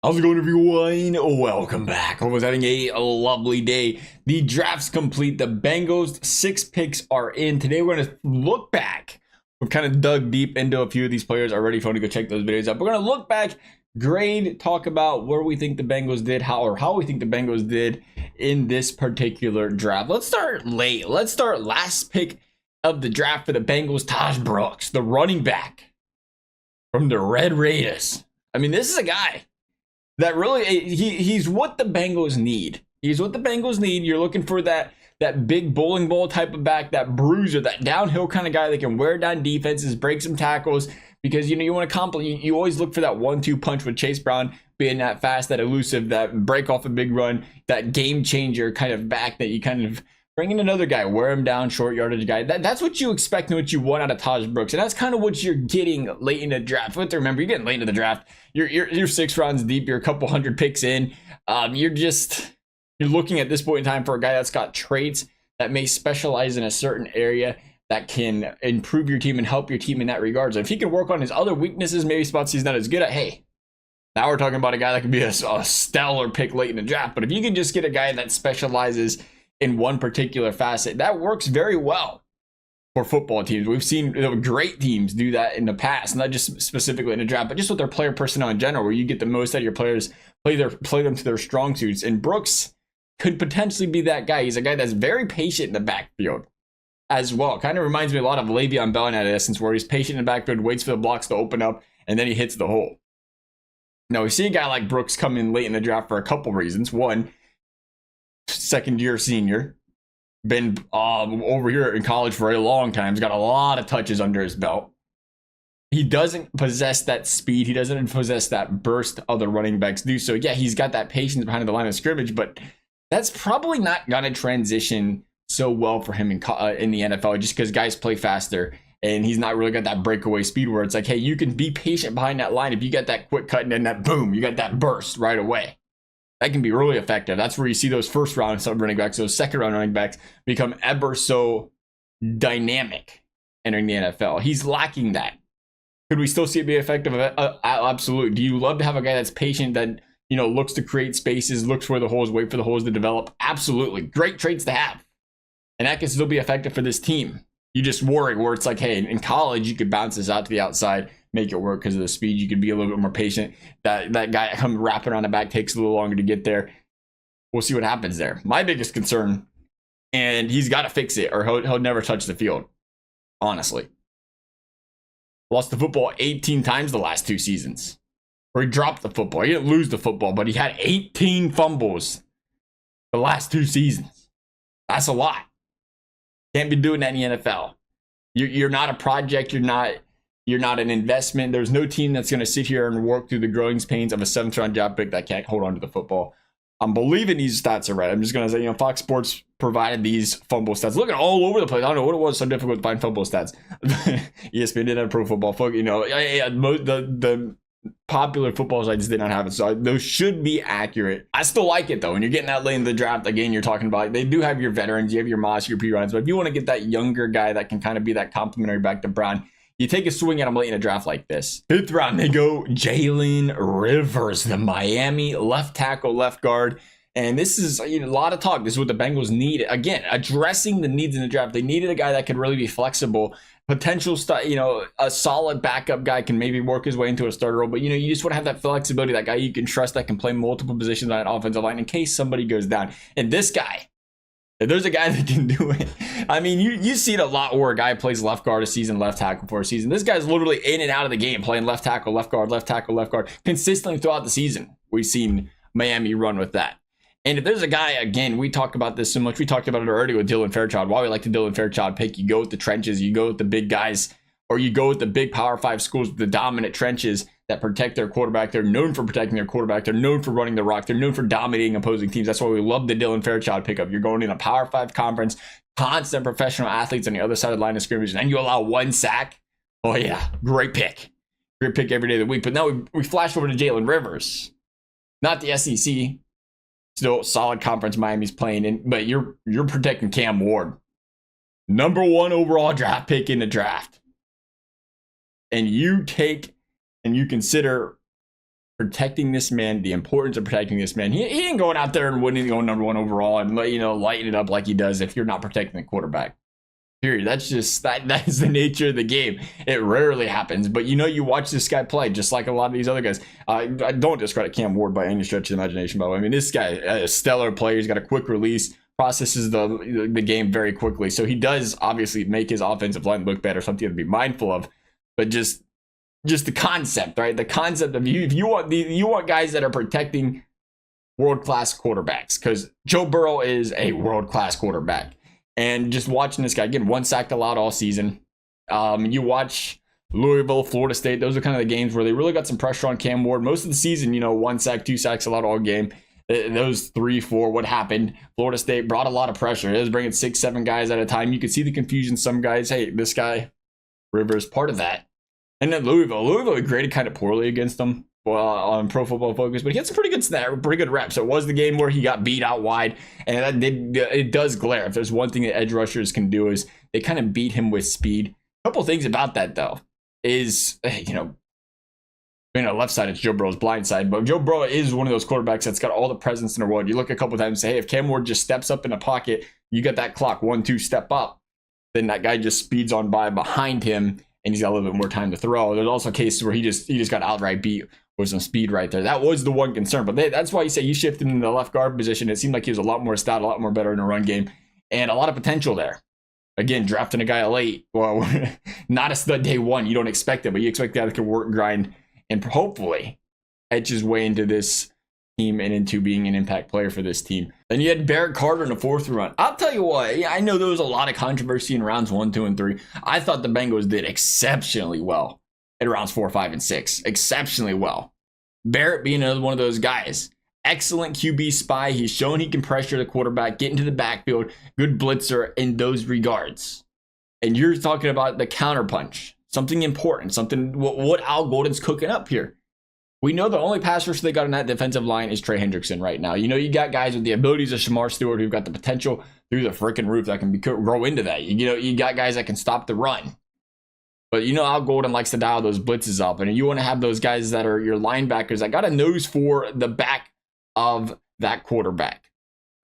How's it going, everyone? Welcome back. Hope was having a lovely day. The draft's complete. The Bengals 6 picks are in. Today we're going to look back. We've kind of dug deep into a few of these players already. If you want to go check those videos out, we're going to look back, grade, talk about where we think the Bengals did, how we think the Bengals did in this particular draft. Let's start late. Let's start last pick of the draft for the Bengals, Tahj Brooks, the running back from the Red Raiders. I mean, this is a guy that really, he's what the Bengals need. He's what the Bengals need. You're looking for that big bowling ball type of back, that bruiser, that downhill kind of guy that can wear down defenses, break some tackles. Because you want to compliment. You always look for that 1-2 punch with Chase Brown being that fast, that elusive, that break off a big run, that game changer kind of back that you kind of bring in another guy, wear him down, short yardage guy. That's what you expect and what you want out of Tahj Brooks. And that's kind of what you're getting late in the draft. You have to remember, you're getting late in the draft. You're 6 rounds deep. You're a couple hundred picks in. You're looking at this point in time for a guy that's got traits that may specialize in a certain area that can improve your team and help your team in that regard. So if he can work on his other weaknesses, maybe spots he's not as good at, hey, now we're talking about a guy that could be a stellar pick late in the draft. But if you can just get a guy that specializes in one particular facet, that works very well for football teams. We've seen great teams do that in the past, not just specifically in the draft, but just with their player personnel in general, where you get the most out of your players, play them to their strong suits. And Brooks could potentially be that guy. He's a guy that's very patient in the backfield as well. Kind of reminds me a lot of Le'Veon Bell in that essence, where he's patient in the backfield, waits for the blocks to open up, and then he hits the hole. Now, we see a guy like Brooks come in late in the draft for a couple reasons. One, second-year senior, been over here in college for a long time. He's got a lot of touches under his belt. He doesn't possess that speed. He doesn't possess that burst other running backs do. So, yeah, he's got that patience behind the line of scrimmage, but that's probably not going to transition so well for him in the NFL, just because guys play faster, and he's not really got that breakaway speed where it's like, hey, you can be patient behind that line. If you got that quick cut and then that boom, you got that burst right away. That can be really effective. That's where you see those first round running backs, those second round running backs become ever so dynamic entering the NFL. He's lacking that. Could we still see it be effective? Absolutely. Do you love to have a guy that's patient, that looks to create spaces, looks for the holes, wait for the holes to develop? Absolutely. Great traits to have. And that can still be effective for this team. You just worry where it's like, hey, in college, you could bounce this out to the outside, make it work because of the speed. You could be a little bit more patient. That guy come wrapping around the back takes a little longer to get there. We'll see what happens there. My biggest concern, and he's got to fix it, or he'll never touch the field, honestly. Lost the football 18 times the last 2 seasons. Or he dropped the football. He didn't lose the football, but he had 18 fumbles the last 2 seasons. That's a lot. Can't be doing that in the NFL. You're not a project. You're not an investment. There's no team that's going to sit here and work through the growing pains of a 7th round draft pick that can't hold on to the football. I'm believing these stats are right. I'm just going to say, Fox Sports provided these fumble stats. Look at all over the place. I don't know what it was so difficult to find fumble stats. ESPN didn't have Pro Football. The popular football sites did not have it, so those should be accurate. I still like it though. When you're getting that late in the draft, again, you're talking about, they do have your veterans, you have your Moss, your P-Ryans, but if you want to get that younger guy that can kind of be that complimentary back to Brown, you take a swing at him late in a draft like this. 5th round, they go Jalen Rivers, the Miami left tackle, left guard. And this is a lot of talk. This is what the Bengals need. Again, addressing the needs in the draft. They needed a guy that could really be flexible. Potential, a solid backup guy can maybe work his way into a starter role. But, you just want to have that flexibility, that guy you can trust that can play multiple positions on an offensive line in case somebody goes down. And this guy, if there's a guy that can do it, I mean, you see it a lot where a guy plays left guard a season, left tackle for a season. This guy's literally in and out of the game, playing left tackle, left guard, left tackle, left guard, consistently throughout the season. We've seen Miami run with that. And if there's a guy, again, we talk about this so much. We talked about it already with Dylan Fairchild. Why we like the Dylan Fairchild pick. You go with the trenches. You go with the big guys. Or you go with the big Power 5 schools with the dominant trenches that protect their quarterback. They're known for protecting their quarterback. They're known for running the rock. They're known for dominating opposing teams. That's why we love the Dylan Fairchild pickup. You're going in a Power 5 conference, constant professional athletes on the other side of the line of scrimmage, and you allow 1 sack. Oh, yeah. Great pick. Great pick every day of the week. But now we flash over to Jalen Rivers. Not the SEC. Still solid conference Miami's playing in, but you're protecting Cam Ward. Number 1 overall draft pick in the draft. And you take and you consider protecting this man, the importance of protecting this man. He ain't going out there and winning, going number one overall and, lighting it up like he does if you're not protecting the quarterback. Period. That's just that is the nature of the game. It rarely happens, but you watch this guy play just like a lot of these other guys. I don't discredit Cam Ward by any stretch of the imagination, by the way. I mean, this guy, a stellar player. He's got a quick release, processes the game very quickly. So he does obviously make his offensive line look better, something to be mindful of. But just the concept, right? The concept of you want guys that are protecting world-class quarterbacks, because Joe Burrow is a world-class quarterback. And just watching this guy, again, 1 sack allowed all season. You watch Louisville, Florida State. Those are kind of the games where they really got some pressure on Cam Ward. Most of the season, 1 sack, 2 sacks allowed all game. Those 3, 4, what happened? Florida State brought a lot of pressure. It was bringing 6, 7 guys at a time. You could see the confusion. Some guys, hey, this guy, Rivers, part of that. And then Louisville graded kind of poorly against them on Pro Football Focus, but he had some pretty good reps. So it was the game where he got beat out wide, and it does glare. If there's one thing that edge rushers can do, is they kind of beat him with speed. A couple things about that, though, is, left side, it's Joe Burrow's blind side, but Joe Burrow is one of those quarterbacks that's got all the presence in the world. You look a couple times and say, hey, if Cam Ward just steps up in a pocket, you got that clock, 1, 2, step up, then that guy just speeds on by behind him, and he's got a little bit more time to throw. There's also cases where he just got outright beat with some speed right there. That was the one concern, but that's why you say he shifted into the left guard position. It seemed like he was a lot more stout, a lot more better in a run game, and a lot of potential there. Again, drafting a guy late, well, not a stud day one. You don't expect it, but you expect that to work, grind, and hopefully edge his way into this team and into being an impact player for this team. Then you had Barrett Carter in the 4th round. I'll tell you what, I know there was a lot of controversy in rounds 1, 2, and 3. I thought the Bengals did exceptionally well in rounds 4, 5, and 6. Exceptionally well. Barrett being another one of those guys. Excellent QB spy. He's shown he can pressure the quarterback, get into the backfield, good blitzer in those regards. And you're talking about the counterpunch. Something important, something what Al Golden's cooking up here. We know the only pass rusher they got on that defensive line is Trey Hendrickson right now. You got guys with the abilities of Shemar Stewart who've got the potential through the freaking roof that can grow into that. You got guys that can stop the run. But Al Golden likes to dial those blitzes up. And you want to have those guys that are your linebackers that got a nose for the back of that quarterback.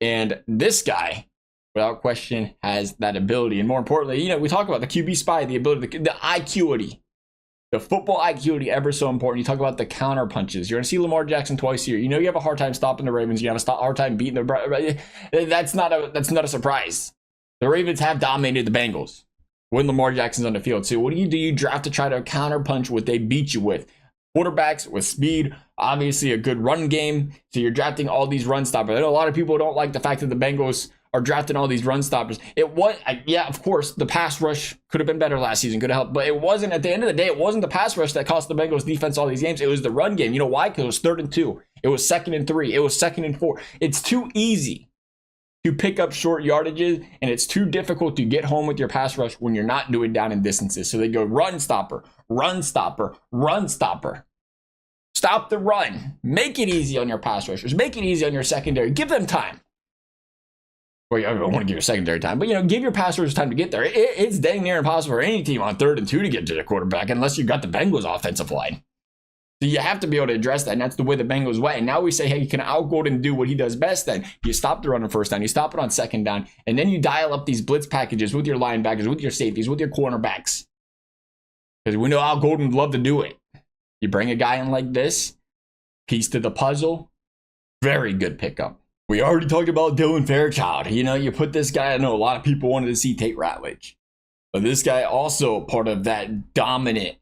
And this guy, without question, has that ability. And more importantly, we talk about the QB spy, the ability, the IQ-ity. The football IQ ever so important. You talk about the counter punches. You're going to see Lamar Jackson twice a year. You have a hard time stopping the Ravens. You have a hard time beating the. That's not a surprise. The Ravens have dominated the Bengals when Lamar Jackson's on the field. So what do? You draft to try to counter punch what they beat you with. Quarterbacks with speed, obviously a good run game. So you're drafting all these run stoppers. I know a lot of people don't like the fact that the Bengals are drafting all these run stoppers. Of course, the pass rush could have been better last season, could have helped, but it wasn't. At the end of the day, it wasn't the pass rush that cost the Bengals defense all these games. It was the run game. You know why? Because it was 3rd and 2. It was 2nd and 3. It was 2nd and 4. It's too easy to pick up short yardages, and it's too difficult to get home with your pass rush when you're not doing down in distances. So they go run stopper, run stopper, run stopper. Stop the run. Make it easy on your pass rushers. Make it easy on your secondary. Give them time. Well, I don't want to give your secondary time, but give your pass rushers time to get there. It's dang near impossible for any team on 3rd and 2 to get to the quarterback unless you've got the Bengals offensive line. So you have to be able to address that, and that's the way the Bengals went. And now we say, hey, can Al Golden do what he does best then? You stop the run on 1st down, you stop it on 2nd down, and then you dial up these blitz packages with your linebackers, with your safeties, with your cornerbacks. Because we know Al Golden would love to do it. You bring a guy in like this, piece to the puzzle, very good pickup. We already talked about Dylan Fairchild. You put this guy, I know a lot of people wanted to see Tate Ratledge. But this guy also part of that dominant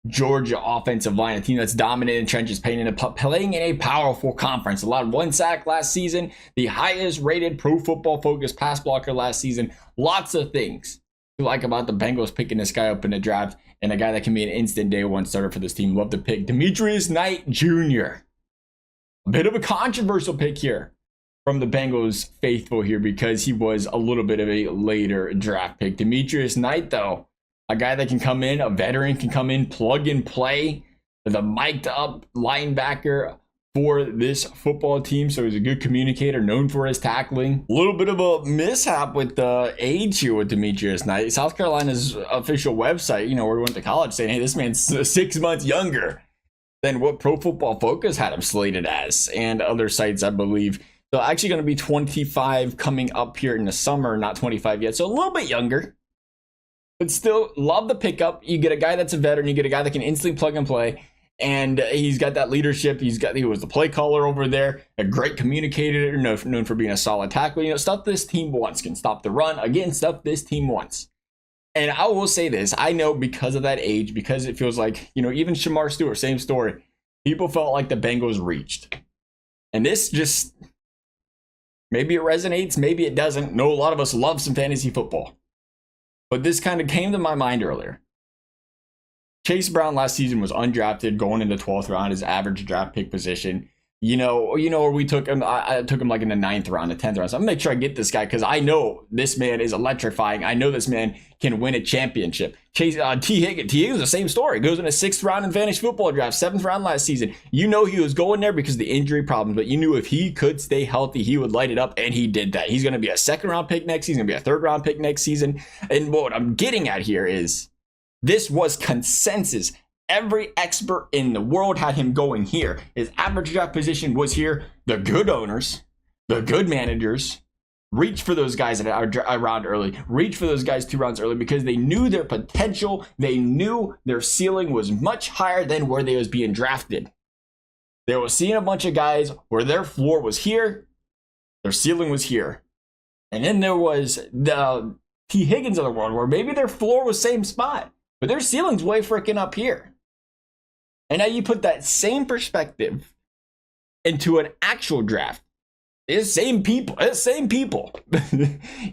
Georgia offensive line, a team that's dominant in trenches, playing in a powerful conference. A lot of 1 sack last season, the highest rated Pro Football Focus pass blocker last season. Lots of things to like about the Bengals picking this guy up in the draft, and a guy that can be an instant day one starter for this team. Love to pick Demetrius Knight Jr. A bit of a controversial pick here from the Bengals faithful here because he was a little bit of a later draft pick. Demetrius Knight, though, a guy that can come in, a veteran can come in, plug and play, the mic'd up linebacker for this football team. So he's a good communicator, known for his tackling. A little bit of a mishap with the age here with Demetrius Knight. South Carolina's official website, where he went to college, saying, hey, this man's 6 months younger than what Pro Football Focus had him slated as, and other sites, I believe. So actually going to be 25 coming up here in the summer, not 25 yet. So a little bit younger, but still love the pickup. You get a guy that's a veteran. You get a guy that can instantly plug and play. And he's got that leadership. He was the play caller over there, a great communicator, known for being a solid tackler. Stuff this team wants. Can stop the run. Again, stuff this team wants. And I will say this. I know because of that age, because it feels like, even shemar stewart, same story. People felt like the Bengals reached. And this just... maybe it resonates, maybe it doesn't. No, a lot of us love some fantasy football. But this kind of came to my mind earlier. Chase Brown last season was undrafted, going into 12th round, his average draft pick position. Where we took him, I took him like in the 9th round, the 10th round. So I'm gonna make sure I get this guy because I know this man is electrifying. I know this man can win a championship. T. Higgins, the same story. Goes in the 6th round in fantasy football draft, 7th round last season. He was going there because of the injury problems, but you knew if he could stay healthy, he would light it up, and he did that. He's gonna be a 2nd round pick next season, gonna be a 3rd round pick next season. And what I'm getting at here is this was consensus. Every expert in the world had him going here. His average draft position was here. The good owners, the good managers, reach for those guys a round early. Reach for those guys 2 rounds early because they knew their potential. They knew their ceiling was much higher than where they was being drafted. They were seeing a bunch of guys where their floor was here, their ceiling was here. And then there was the T. Higgins of the world where maybe their floor was same spot, but their ceiling's way freaking up here. And now you put that same perspective into an actual draft. It's same people.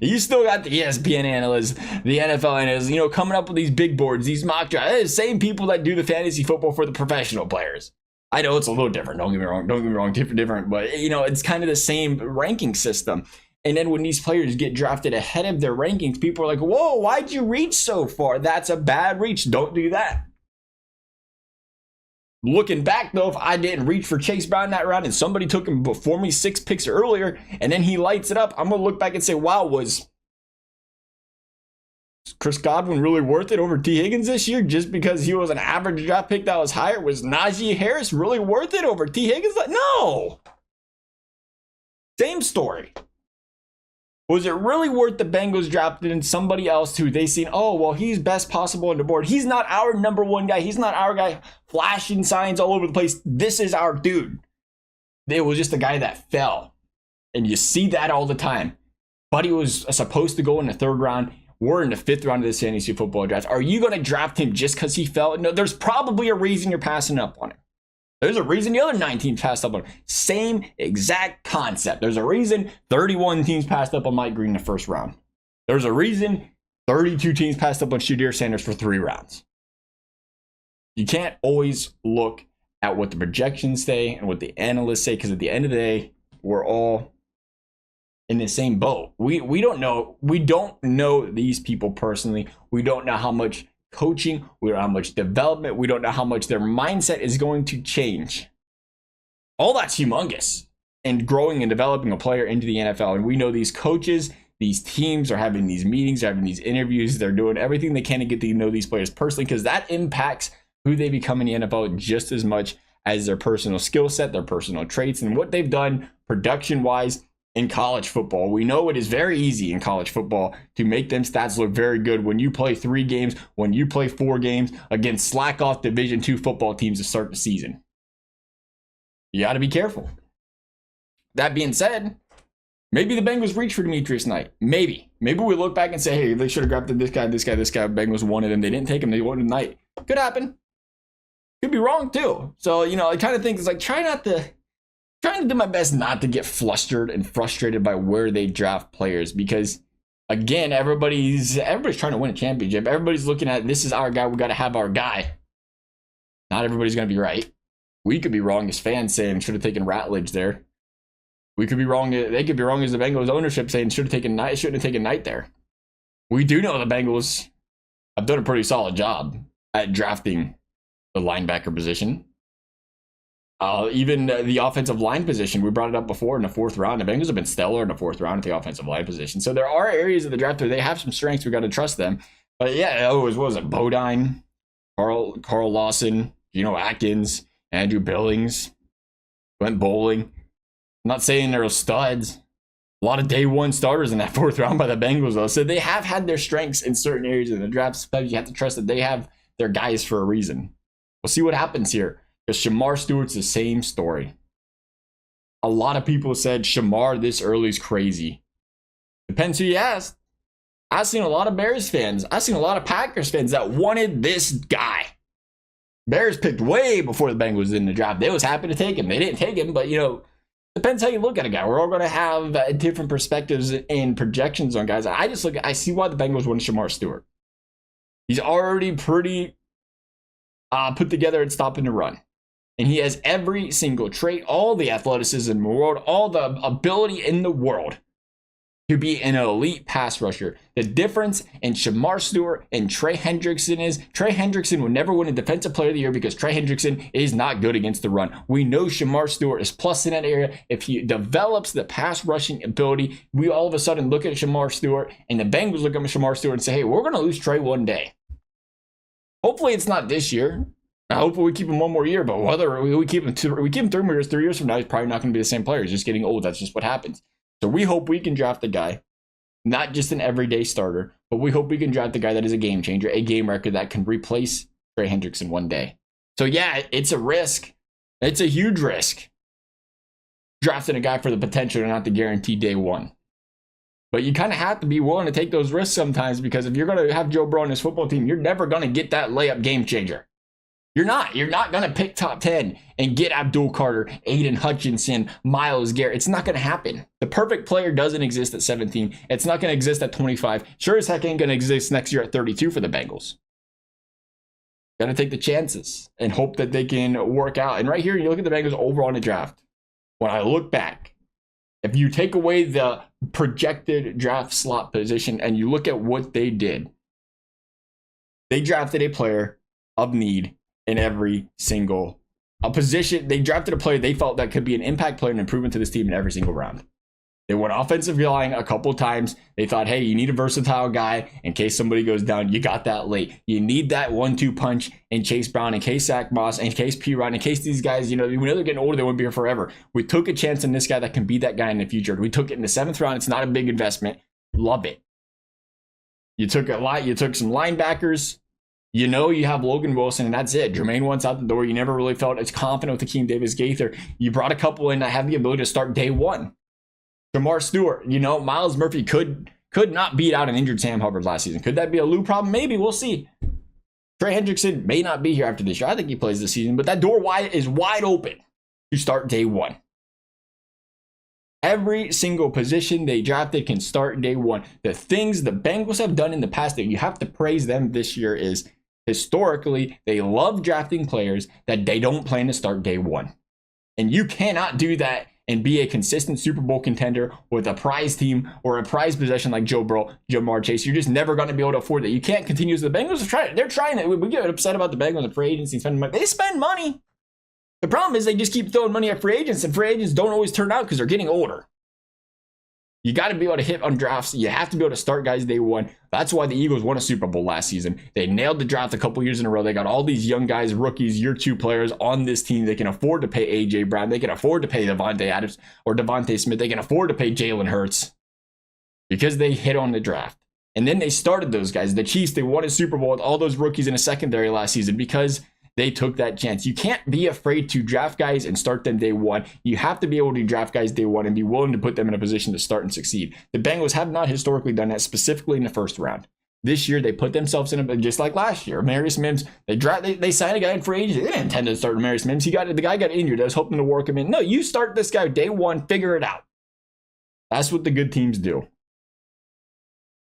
You still got the ESPN analysts, the NFL analysts, coming up with these big boards, these mock drafts. It's the same people that do the fantasy football for the professional players. I know it's a little different. Don't get me wrong. Different. But, it's kind of the same ranking system. And then when these players get drafted ahead of their rankings, people are like, whoa, why'd you reach so far? That's a bad reach. Don't do that. Looking back, though, if I didn't reach for Chase Brown that round and somebody took him before me 6 picks earlier and then he lights it up, I'm going to look back and say, wow, was Chris Godwin really worth it over T. Higgins this year just because he was an average draft pick that was higher? Was Najee Harris really worth it over T. Higgins? No. Same story. Was it really worth the Bengals drafting somebody else who they seen, oh, well, he's best possible on the board. He's not our number one guy. He's not our guy flashing signs all over the place. This is our dude. It was just a guy that fell. And you see that all the time. Buddy was supposed to go in the 3rd round. We're in the 5th round of the fantasy football draft. Are you going to draft him just because he fell? No, there's probably a reason you're passing up on him. There's a reason the other 9 teams passed up on him. Same exact concept. There's a reason 31 teams passed up on Mike Green in the 1st round. There's a reason 32 teams passed up on Shadir Sanders for 3 rounds. You can't always look at what the projections say and what the analysts say, because at the end of the day, we're all in the same boat. We don't know. We don't know these people personally. We don't know how much coaching, we don't know how much development, we don't know how much their mindset is going to change. All that's humongous in growing and developing a player into the NFL. And we know these coaches, these teams are having these meetings, having these interviews, they're doing everything they can to get to know these players personally, because that impacts who they become in the NFL just as much as their personal skill set, their personal traits, and what they've done production-wise in college football. We know it is very easy in college football to make them stats look very good when you play 3 games, when you play 4 games against slack-off Division II football teams to start the season. You got to be careful. That being said, maybe the Bengals reach for Demetrius Knight. Maybe we look back and say, hey, they should have grabbed this guy. Bengals wanted him. They didn't take him. They wanted Knight. Could happen. Could be wrong too. So, I kind of think it's like trying to do my best not to get flustered and frustrated by where they draft players, because again, everybody's trying to win a championship. Everybody's looking at, this is our guy. We got to have our guy. Not everybody's going to be right. We could be wrong as fans saying should have taken Ratledge there. We could be wrong. They could be wrong as the Bengals ownership saying shouldn't have taken Knight there. We do know the Bengals have done a pretty solid job at drafting the linebacker position. Even the offensive line position, we brought it up before in the 4th round. The Bengals have been stellar in the 4th round at the offensive line position. So there are areas of the draft where they have some strengths. We got to trust them. But yeah, what was it? Bodine, Carl Lawson, Atkins. Andrew Billings went bowling. I'm not saying they're studs. A lot of day one starters in that 4th round by the Bengals, though. So they have had their strengths in certain areas in the draft. Sometimes you have to trust that they have their guys for a reason. We'll see what happens here. Because shemar Stewart's the same story. A lot of people said shemar this early is crazy. Depends who you ask. I've seen a lot of Bears fans. I've seen a lot of Packers fans that wanted this guy. Bears picked way before the Bengals in the draft. They was happy to take him. They didn't take him, but depends how you look at a guy. We're all going to have different perspectives and projections on guys. I see why the Bengals wanted shemar Stewart. He's already pretty put together at stopping the run. And he has every single trait, all the athleticism in the world, all the ability in the world to be an elite pass rusher. The difference in shemar Stewart and Trey Hendrickson is Trey Hendrickson would never win a defensive player of the year because Trey Hendrickson is not good against the run. We know shemar Stewart is plus in that area. If he develops the pass rushing ability, we all of a sudden look at shemar Stewart and the Bengals look at shemar Stewart and say, hey, we're going to lose Trey one day. Hopefully it's not this year. Hopefully we keep him one more year, but whether we keep him 3 more years, 3 years from now, he's probably not going to be the same player. He's just getting old. That's just what happens. So we hope we can draft a guy, not just an everyday starter, but we hope we can draft a guy that is a game changer, a game wrecker that can replace Trey Hendrickson one day. So yeah, it's a risk. It's a huge risk. Drafting a guy for the potential and not the guarantee day one. But you kind of have to be willing to take those risks sometimes because if you're going to have Joe Burrow on his football team, you're never going to get that layup game changer. You're not going to pick top 10 and get Abdul Carter, Aiden Hutchinson, Myles Garrett. It's not going to happen. The perfect player doesn't exist at 17. It's not going to exist at 25. Sure as heck ain't going to exist next year at 32 for the Bengals. Got to take the chances and hope that they can work out. And right here, you look at the Bengals overall in the draft. When I look back, if you take away the projected draft slot position and you look at what they did, they drafted a player of need in every single position. They drafted a player they felt that could be an impact player and improvement to this team in every single round. They went offensive line a couple times. They thought, hey, you need a versatile guy in case somebody goes down. You got that late. You need that 1-2 punch in Chase Brown, in case Zach Moss, in case P. Ryan, in case these guys, we know they're getting older, they won't be here forever. We took a chance on this guy that can be that guy in the future. We took it in the 7th round. It's not a big investment. Love it. You took some linebackers. You have Logan Wilson, and that's it. Jermaine Wentz out the door. You never really felt as confident with Akeem Davis-Gaither. You brought a couple in that have the ability to start day one. shemar Stewart, Myles Murphy could not beat out an injured Sam Hubbard last season. Could that be a Lou problem? Maybe. We'll see. Trey Hendrickson may not be here after this year. I think he plays this season, but that door is wide open to start day one. Every single position they drafted can start day one. The things the Bengals have done in the past that you have to praise them this year is historically, they love drafting players that they don't plan to start day one. And you cannot do that and be a consistent Super Bowl contender with a prize team or a prize possession like Joe Burrow, Jamar Chase. You're just never going to be able to afford that. You can't continue. The Bengals are trying. They're trying it. We get upset about the Bengals and free agency spending money. They spend money. The problem is they just keep throwing money at free agents, and free agents don't always turn out because they're getting older. You got to be able to hit on drafts. You have to be able to start guys day one. That's why the Eagles won a Super Bowl last season. They nailed the draft a couple years in a row. They got all these young guys, rookies, year two players on this team. They can afford to pay A.J. Brown. They can afford to pay Devontae Adams or Devontae Smith. They can afford to pay Jalen Hurts because they hit on the draft. And then they started those guys. The Chiefs, they won a Super Bowl with all those rookies in a secondary last season because they took that chance. You can't be afraid to draft guys and start them day one. You have to be able to draft guys day one and be willing to put them in a position to start and succeed. The Bengals have not historically done that, specifically in the first round. This year, they put themselves in a, just like last year. Marius Mims, they signed a guy in free agency. They didn't intend to start Marius Mims. The guy got injured. I was hoping to work him in. No, you start this guy day one, figure it out. That's what the good teams do.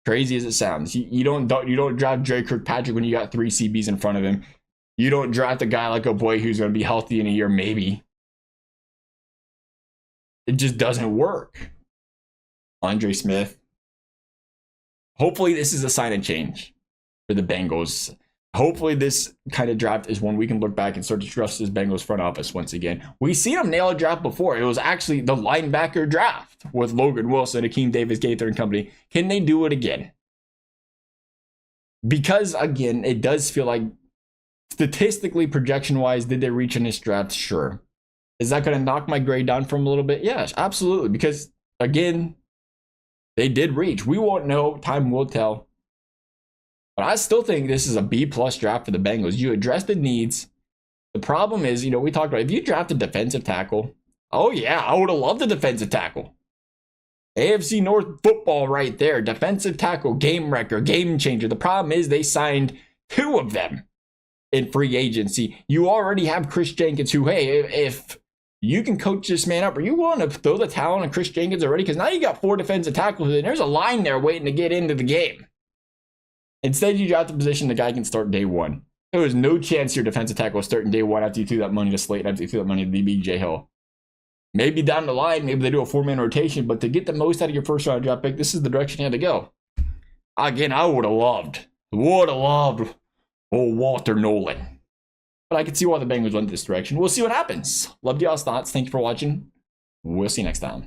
Crazy as it sounds. You don't draft Dre Kirkpatrick when you got 3 CBs in front of him. You don't draft a guy like a boy who's going to be healthy in a year, maybe. It just doesn't work. Andre Smith. Hopefully this is a sign of change for the Bengals. Hopefully this kind of draft is one we can look back and start to trust this Bengals front office once again. We've seen them nail a draft before. It was actually the linebacker draft with Logan Wilson, Akeem Davis-Gaither and company. Can they do it again? Because, again, it does feel like Statistically, projection-wise, did they reach in this draft? Sure. Is that going to knock my grade down from a little bit? Yes, absolutely. Because, again, they did reach. We won't know. Time will tell. But I still think this is a B-plus draft for the Bengals. You address the needs. The problem is, we talked about if you draft a defensive tackle, oh, yeah, I would have loved a defensive tackle. AFC North football right there. Defensive tackle, game wrecker, game changer. The problem is they signed 2 of them in free agency. You already have Chris Jenkins, who, hey, if you can coach this man up, are you willing to throw the towel on Chris Jenkins already? Because now you got 4 defensive tackles, and there's a line there waiting to get into the game. Instead, you draft a position the guy can start day 1. There was no chance your defensive tackle was starting day 1 after you threw that money to Slate, after you threw that money to BJ Hill. Maybe down the line, maybe they do a 4-man rotation, but to get the most out of your first-round draft pick, this is the direction you had to go. Again, I would have loved old Walter Nolan. But I can see why the Bengals went this direction. We'll see what happens. Love y'all's thoughts. Thank you for watching. We'll see you next time.